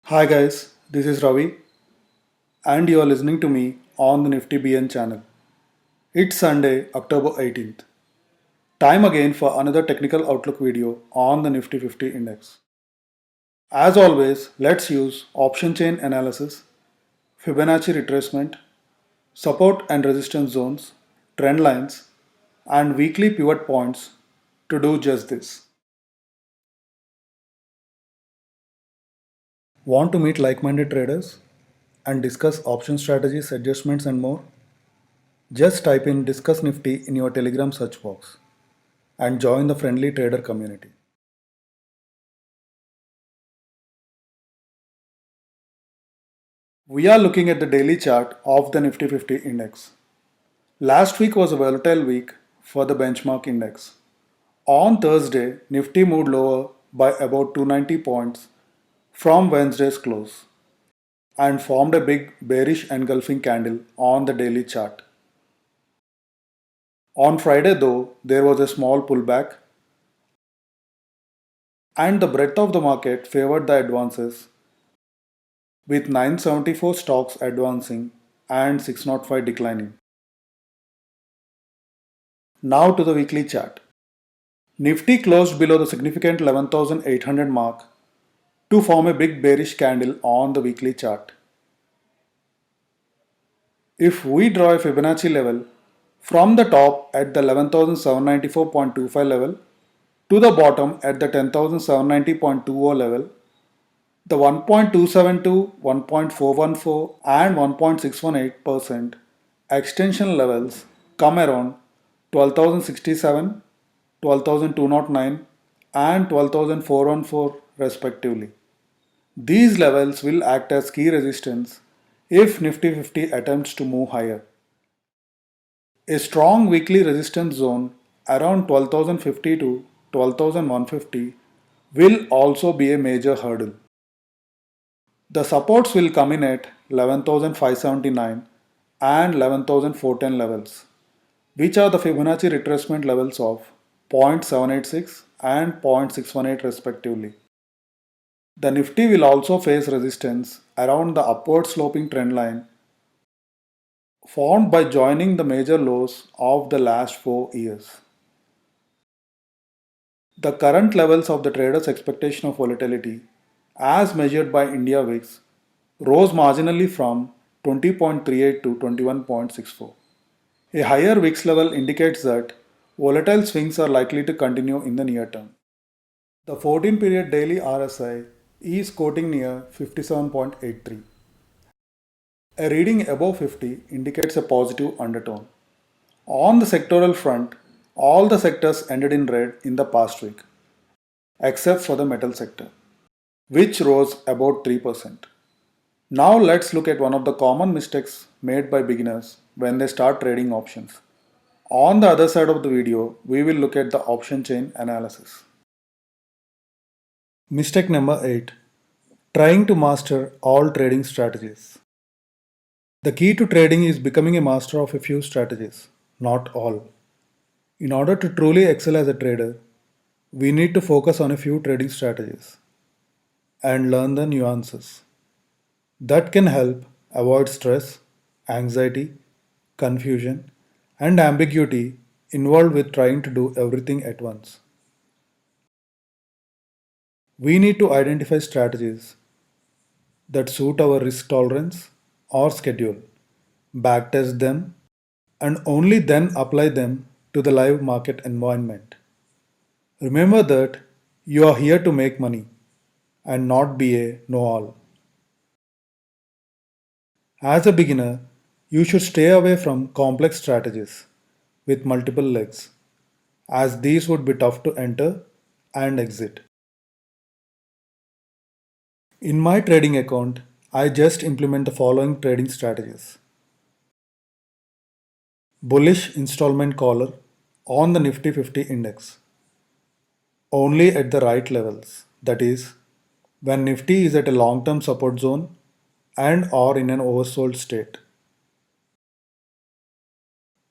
Hi guys, this is Ravi and you are listening to me on the Nifty BN channel. It's Sunday, October 18th. Time again for another technical outlook video on the Nifty 50 index. As always, let's use option chain analysis, Fibonacci retracement, support and resistance zones, trend lines, and weekly pivot points to do just this. Want to meet like-minded traders and discuss option strategies, adjustments and more? Just type in Discuss Nifty in your Telegram search box and join the friendly trader community. We are looking at the daily chart of the Nifty 50 index. Last week was a volatile week for the benchmark index. On Thursday, Nifty moved lower by about 290 points from Wednesday's close and formed a big bearish engulfing candle on the daily chart. On Friday, though, there was a small pullback and the breadth of the market favored the advances with 974 stocks advancing and 605 declining. Now to the weekly chart. Nifty closed below the significant 11,800 mark to form a big bearish candle on the weekly chart. If we draw a Fibonacci level from the top at the 11,794.25 level to the bottom at the 10,790.20 level, the 1.272, 1.414 and 1.618% extension levels come around 12,067, 12,209 and 12,414 respectively. These levels will act as key resistance if Nifty 50 attempts to move higher. A strong weekly resistance zone around 12,050 to 12,150 will also be a major hurdle. The supports will come in at 11,579 and 11,410 levels, which are the Fibonacci retracement levels of 0.786 and 0.618 respectively. The Nifty will also face resistance around the upward sloping trend line formed by joining the major lows of the last 4 years. The current levels of the traders' expectation of volatility, as measured by India VIX, rose marginally from 20.38 to 21.64. A higher VIX level indicates that volatile swings are likely to continue in the near term. The 14-period daily RSI is quoting near 57.83. A reading above 50 indicates a positive undertone. On the sectoral front, all the sectors ended in red in the past week, except for the metal sector, which rose about 3%. Now let's look at one of the common mistakes made by beginners when they start trading options. On the other side of the video, we will look at the option chain analysis. Mistake number 8. Trying to master all trading strategies. The key to trading is becoming a master of a few strategies, not all. In order to truly excel as a trader, we need to focus on a few trading strategies and learn the nuances. That can help avoid stress, anxiety, confusion, and ambiguity involved with trying to do everything at once. We need to identify strategies that suit our risk tolerance or schedule, backtest them, and only then apply them to the live market environment. Remember that you are here to make money and not be a know all. As a beginner, you should stay away from complex strategies with multiple legs, as these would be tough to enter and exit. In my trading account, I just implement the following trading strategies. Bullish installment collar on the Nifty 50 index, only at the right levels, that is, when Nifty is at a long-term support zone and or in an oversold state.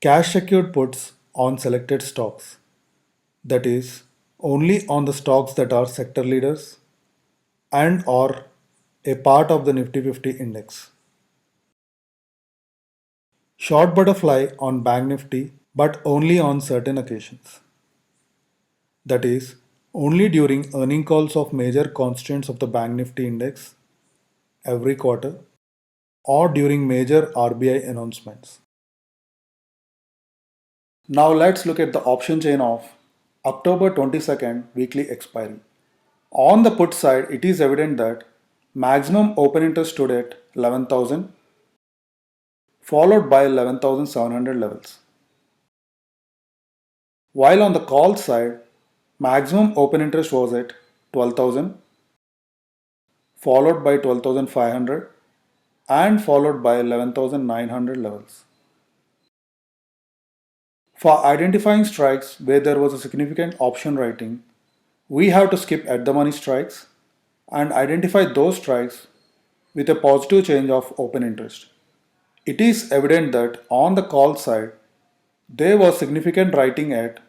Cash secured puts on selected stocks, that is, only on the stocks that are sector leaders and or a part of the Nifty 50 index. Short butterfly on Bank Nifty, but only on certain occasions. That is, only during earning calls of major constituents of the Bank Nifty index every quarter or during major RBI announcements. Now let's look at the option chain of October 22nd weekly expiry. On the put side, it is evident that maximum open interest stood at 11,000 followed by 11,700 levels. While on the call side, maximum open interest was at 12,000 followed by 12,500 and followed by 11,900 levels. For identifying strikes where there was a significant option writing, we have to skip at the money strikes and identify those strikes with a positive change of open interest. It is evident that on the call side, there was significant writing at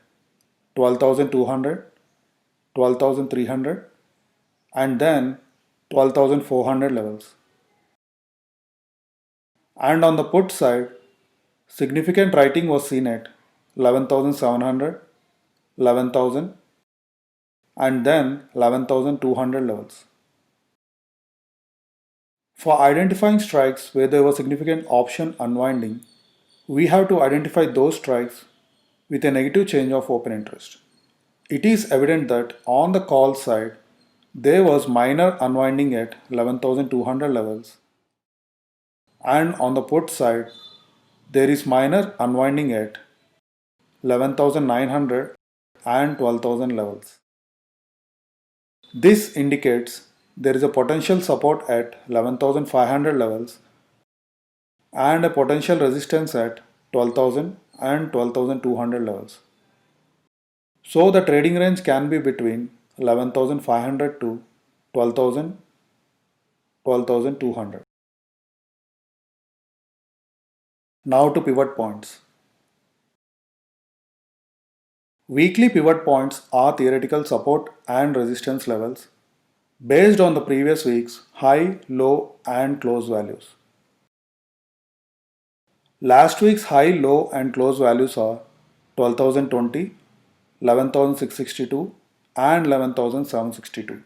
12,200, 12,300 and then 12,400 levels. And on the put side, significant writing was seen at 11,700, 11,000 and then 11,200 levels. For identifying strikes where there was significant option unwinding, we have to identify those strikes with a negative change of open interest. It is evident that on the call side, there was minor unwinding at 11,200 levels, and on the put side, there is minor unwinding at 11,900 and 12,000 levels. This indicates there is a potential support at 11,500 levels and a potential resistance at 12,000 and 12,200 levels. So the trading range can be between 11,500 to 12,000, 12,200. Now to pivot points. Weekly pivot points are theoretical support and resistance levels based on the previous week's high, low and close values. Last week's high, low and close values are 12,020, 11,662 and 11,762.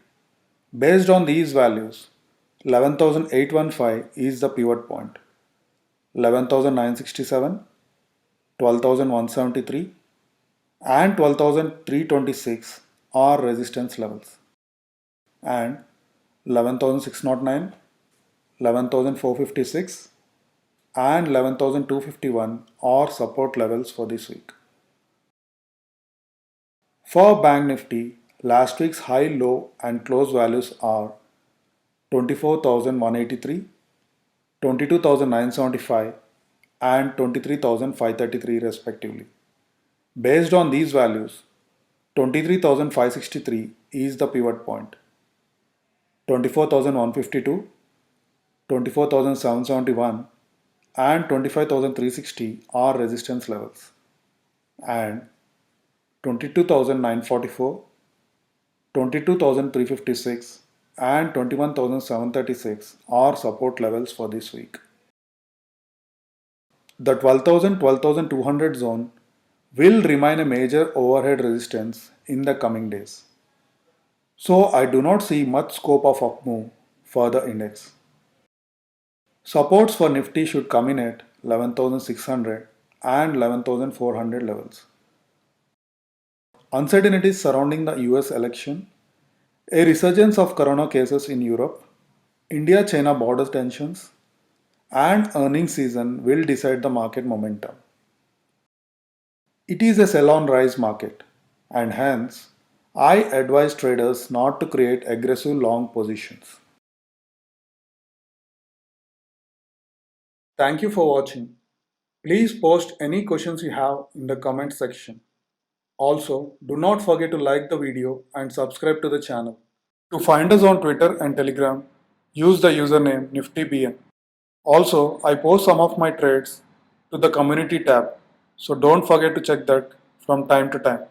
Based on these values, 11,815 is the pivot point, 11,967, 12,173 and 12,326 are resistance levels and 11,609, 11,456 and 11,251 are support levels for this week. For Bank Nifty, last week's high, low and close values are 24,183, 22,975 and 23,533 respectively. Based on these values, 23,563 is the pivot point, 24,152, 24,771 and 25,360 are resistance levels and 22,944, 22,356 and 21,736 are support levels for this week. The 12,000, 12,200 zone will remain a major overhead resistance in the coming days. So I do not see much scope of upmove for the index. Supports for Nifty should come in at 11,600 and 11,400 levels. Uncertainties surrounding the US election, a resurgence of corona cases in Europe, India-China border tensions, and earnings season will decide the market momentum. It is a sell-on rise market, and hence, I advise traders not to create aggressive long positions. Thank you for watching. Please post any questions you have in the comment section. Also, do not forget to like the video and subscribe to the channel. To find us on Twitter and Telegram, use the username NiftyBN. Also, I post some of my trades to the community tab, so don't forget to check that from time to time.